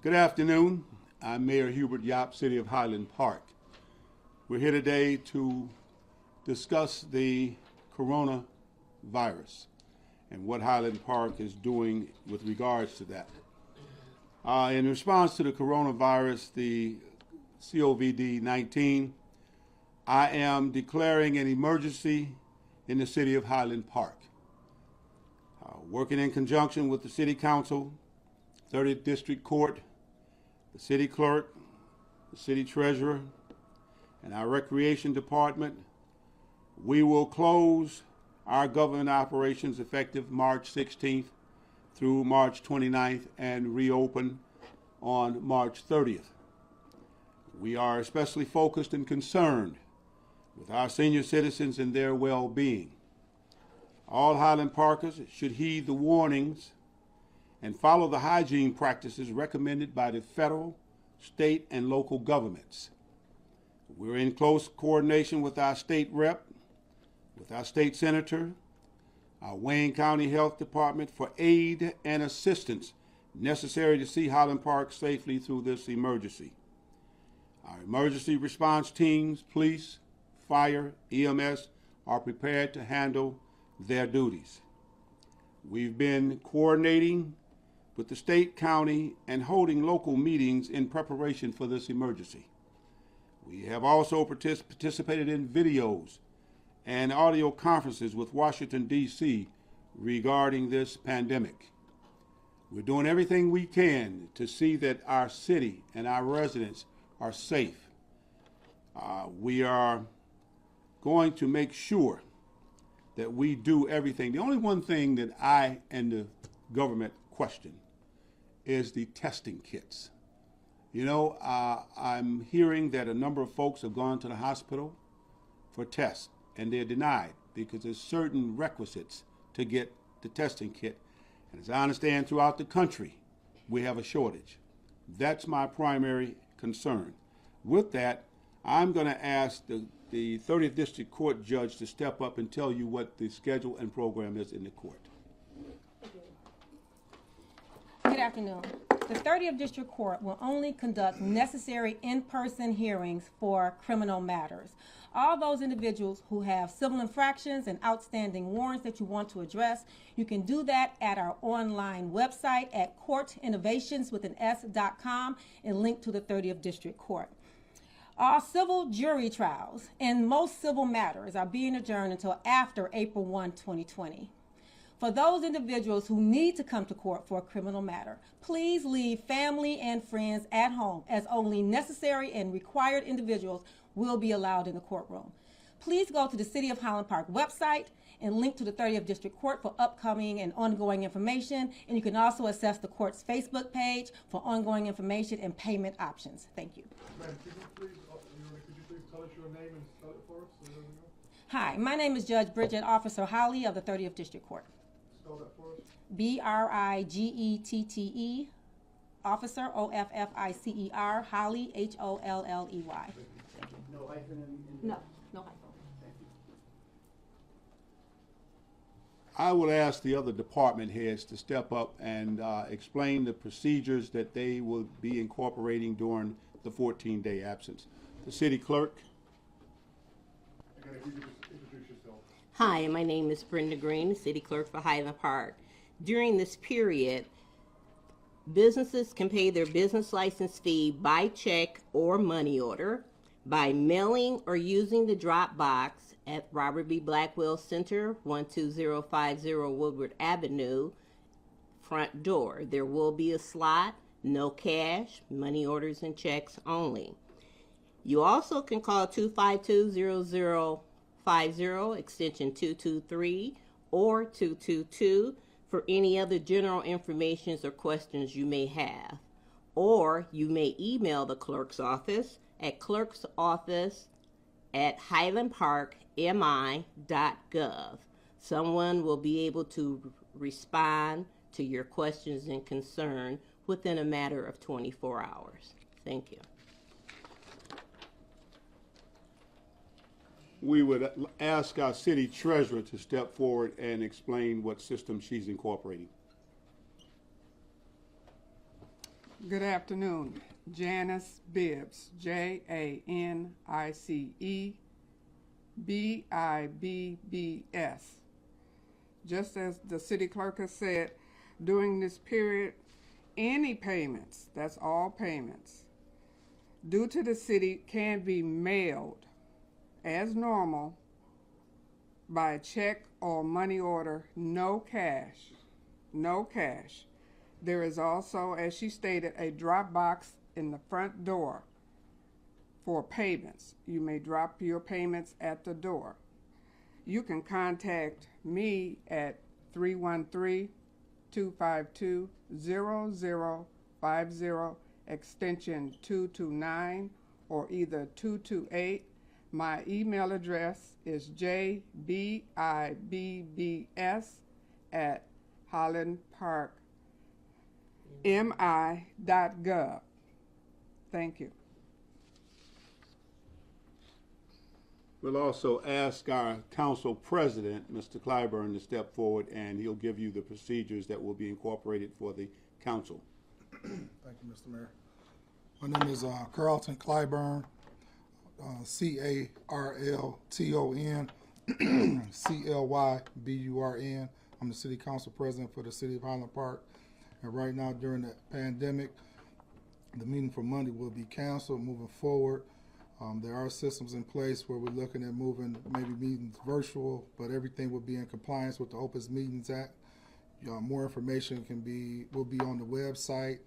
Good afternoon. I'm Mayor Hubert Yop, City of Highland Park. We're here today to discuss the coronavirus and what Highland Park is doing with regards to that. In response to the coronavirus, the COVID-19, I am declaring an emergency in the City of Highland Park. Working in conjunction with the City Council, 30th District Court, the City Clerk, the City Treasurer, and our Recreation Department, we will close our government operations effective March 16th through March 29th and reopen on March 30th. We are especially focused and concerned with our senior citizens and their well-being. All Highland Parkers should heed the warnings and follow the hygiene practices recommended by the federal, state, and local governments. We're in close coordination with our state rep, with our state senator, our Wayne County Health Department for aid and assistance necessary to see Highland Park safely through this emergency. Our emergency response teams, police, fire, EMS, are prepared to handle their duties. We've been coordinating with the state, county, and holding local meetings in preparation for this emergency. We have also participated in videos and audio conferences with Washington, D.C. regarding this pandemic. We're doing everything we can to see that our city and our residents are safe. We are going to make sure that we do everything. The only one thing that I and the government question is the testing kits. You know, I'm hearing that a number of folks have gone to the hospital for tests and they're denied because there's certain requisites to get the testing kit. And as I understand, throughout the country, we have a shortage. That's my primary concern. With that, I'm going to ask the 30th District Court judge to step up and tell you what the schedule and program is in the court. Good afternoon. The 30th District Court will only conduct necessary in-person hearings for criminal matters. All those individuals who have civil infractions and outstanding warrants that you want to address, you can do that at our online website at courtinnovationswithans.com and link to the 30th District Court. All civil jury trials and most civil matters are being adjourned until after April 1, 2020. For those individuals who need to come to court for a criminal matter, please leave family and friends at home, as only necessary and required individuals will be allowed in the courtroom. Please go to the City of Highland Park website and link to the 30th District Court for upcoming and ongoing information. And you can also access the court's Facebook page for ongoing information and payment options. Thank you. Ma'am, could you please tell us your name and spell it for us? So Hi, my name is Judge Bridget Officer Holly of the 30th District Court. spell that for us. Brighette, Officer, Officer, Holly, Holley. Thank you. No hyphen in No hyphen. Thank you. I will ask the other department heads to step up and explain the procedures that they will be incorporating during the 14-day absence. The city clerk. Again, if you could just introduce yourself. Hi, my name is Brenda Green, City Clerk for Highland Park. During this period, businesses can pay their business license fee by check or money order, by mailing or using the drop box at Robert B. Blackwell Center, 12050 Woodward Avenue, front door. There will be a slot, no cash, money orders and checks only. You also can call 252-0050, extension 223 or 222 for any other general information or questions you may have. Or you may email the clerk's office at clerksoffice@highlandparkmi.gov. Someone will be able to respond to your questions and concern within a matter of 24 hours. Thank you. We would ask our city treasurer to step forward and explain what system she's incorporating. Good afternoon. Janice Bibbs, JANICE Bibbs. Just as the city clerk has said, during this period, any payments, that's all payments, due to the city can be mailed as normal by check or money order, no cash. No cash. There is also, as she stated, a drop box in the front door for payments. You may drop your payments at the door. You can contact me at 313-252-0050, extension 229 or either 228. My email address is jbibbs@highlandparkmi.gov. Thank you. We'll also ask our council president, Mr. Clyburn, to step forward, and he'll give you the procedures that will be incorporated for the council. Thank you, Mr. Mayor. My name is Carlton Clyburn, CARLTON CLYBURN. I'm the city council president for the city of Highland Park. And right now, during the pandemic, the meeting for Monday will be canceled moving forward. There are systems in place where we're looking at moving maybe meetings virtual, but everything will be in compliance with the Open Meetings Act. More information will be on the website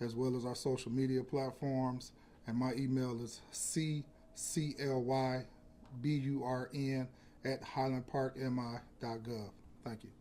as well as our social media platforms. And my email is CCLYBURN@highlandparkmi.gov. Thank you.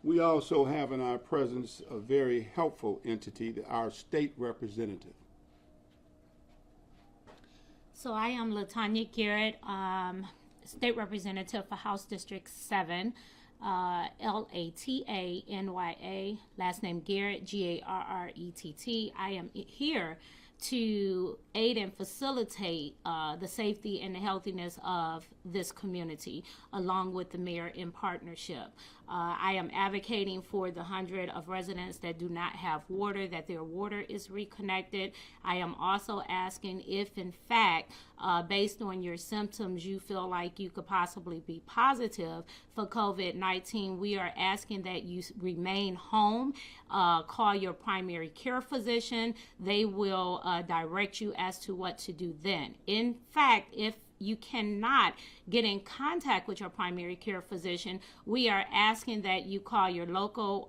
We also have in our presence a very helpful entity, our state representative. So I am Latanya Garrett, State Representative for House District 7, Latanya, last name Garrett, Garrett. I am here to aid and facilitate the safety and the healthiness of this community, along with the mayor in partnership. I am advocating for the 100 of residents that do not have water, that their water is reconnected. I am also asking if, in fact, based on your symptoms, you feel like you could possibly be positive for COVID-19, we are asking that you remain home, call your primary care physician. They will direct you as to what to do then. In fact, if you cannot get in contact with your primary care physician, we are asking that you call your local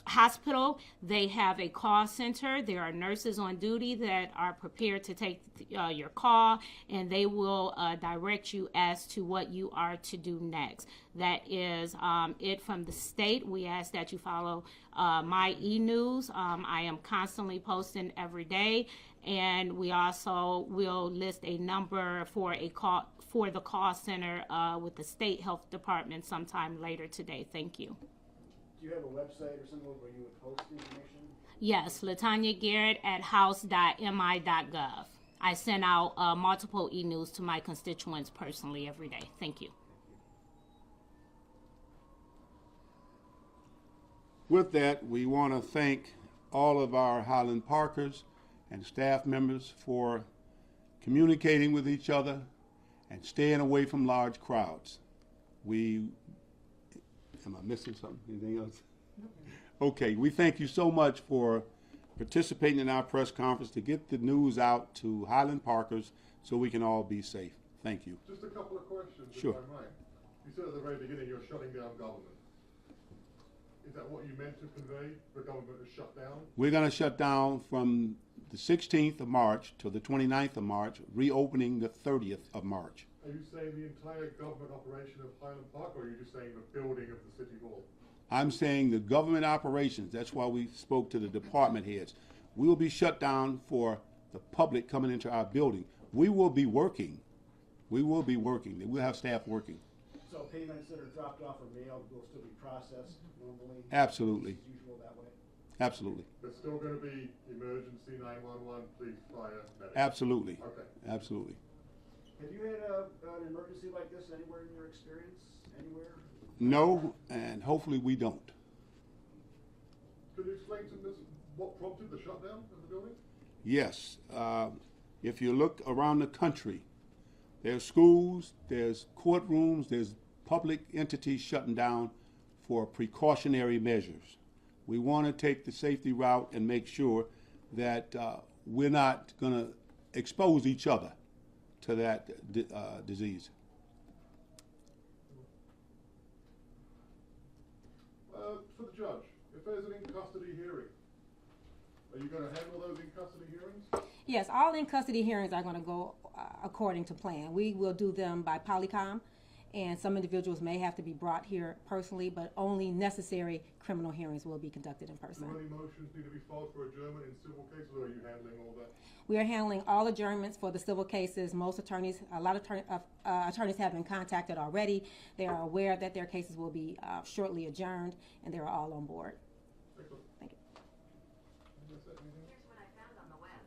hospital. They have a call center. There are nurses on duty that are prepared to take your call, and they will direct you as to what you are to do next. That is it from the state. We ask that you follow my e-news. I am constantly posting every day, and we also will list a number for a call for the call center with the state health department sometime later today. Thank you. Do you have a website or something where you would post the information? Yes, Latanya Garrett at house.mi.gov. I send out multiple e-news to my constituents personally every day. Thank you. With that, we want to thank all of our Highland Parkers and staff members for communicating with each other and staying away from large crowds. Am I missing something? Anything else? Okay, we thank you so much for participating in our press conference to get the news out to Highland Parkers so we can all be safe. Thank you. Just a couple of questions, Sure. if I might. You said at the very beginning you're shutting down government. Is that what you meant to convey? The government is shut down? We're going to shut down from the 16th of March to the 29th of March, reopening the 30th of March. Are you saying the entire government operation of Highland Park, or are you just saying the building of the City Hall? I'm saying the government operations. That's why we spoke to the department heads. We will be shut down for the public coming into our building. We will be working. We will be working. We'll have staff working. So payments that are dropped off or mailed will still be processed normally? Absolutely. As usual that way? Absolutely. There's still going to be emergency 911, police, fire, medic? Absolutely. Okay. Absolutely. Have you had an emergency like this anywhere in your experience? Anywhere? No, and hopefully we don't. Could you explain to us what prompted the shutdown of the building? Yes, if you look around the country, there's schools, there's courtrooms, there's public entities shutting down for precautionary measures. We want to take the safety route and make sure that we're not going to expose each other to that disease. For the judge, if there's an in-custody hearing, are you going to handle those in-custody hearings? Yes, all in-custody hearings are going to go according to plan. We will do them by Polycom, and some individuals may have to be brought here personally, but only necessary criminal hearings will be conducted in person. Do any motions need to be filed for adjournment in civil cases, or are you handling all that? We are handling all adjournments for the civil cases. Most attorneys, a lot of attorneys have been contacted already. They are aware that their cases will be shortly adjourned, and they're all on board. Excellent. Thank you. Here's what I found on the web.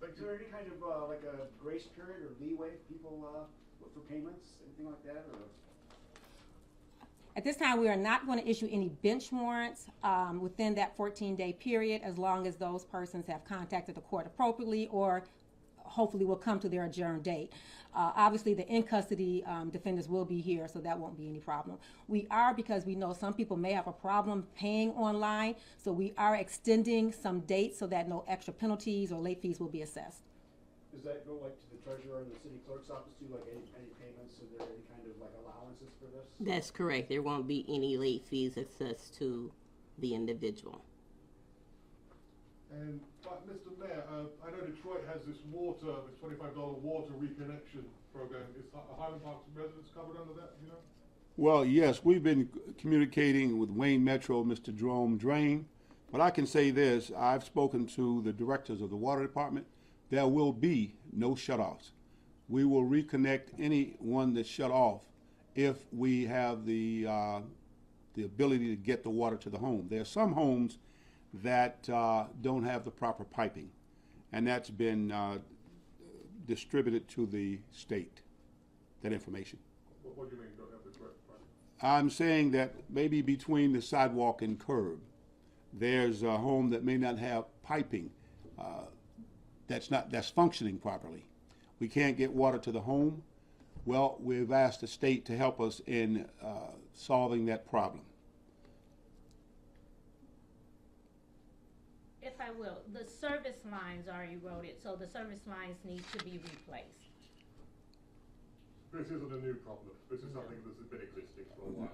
Thank Is you. there any kind of like a grace period or leeway for people for payments, anything like that, or? At this time, we are not going to issue any bench warrants within that 14-day period, as long as those persons have contacted the court appropriately or hopefully will come to their adjourned date. Obviously, the in-custody defendants will be here, so that won't be any problem. We are, because we know some people may have a problem paying online, so we are extending some dates so that no extra penalties or late fees will be assessed. Does that go like to the treasurer and the city clerk's office too, like any payments, are there any kind of like allowances for this? That's correct. There won't be any late fees assessed to the individual. And Mr. Mayor, I know Detroit has this $25 water reconnection program. Is Highland Park residents covered under that, you know? Well, yes, we've been communicating with Wayne Metro, Mr. Jerome Drain, but I can say this, I've spoken to the directors of the water department. There will be no shutoffs. We will reconnect anyone that's shut off if we have the ability to get the water to the home. There are some homes that don't have the proper piping, and that's been distributed to the state, that information. What do you mean you don't have the correct piping? I'm saying that maybe between the sidewalk and curb, there's a home that may not have piping that's functioning properly. We can't get water to the home. Well, we've asked the state to help us in solving that problem. If I will, the service lines are eroded, so the service lines need to be replaced. This isn't a new problem. This is something that's been existing for a while.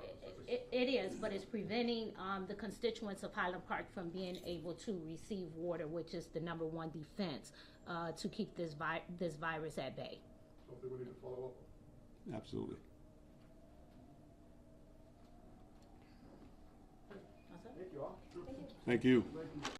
It is, but it's preventing the constituents of Highland Park from being able to receive water, which is the #1 defense to keep this virus at bay. Something we need to follow up on. Absolutely. Thank you all. Thank you. Thank you.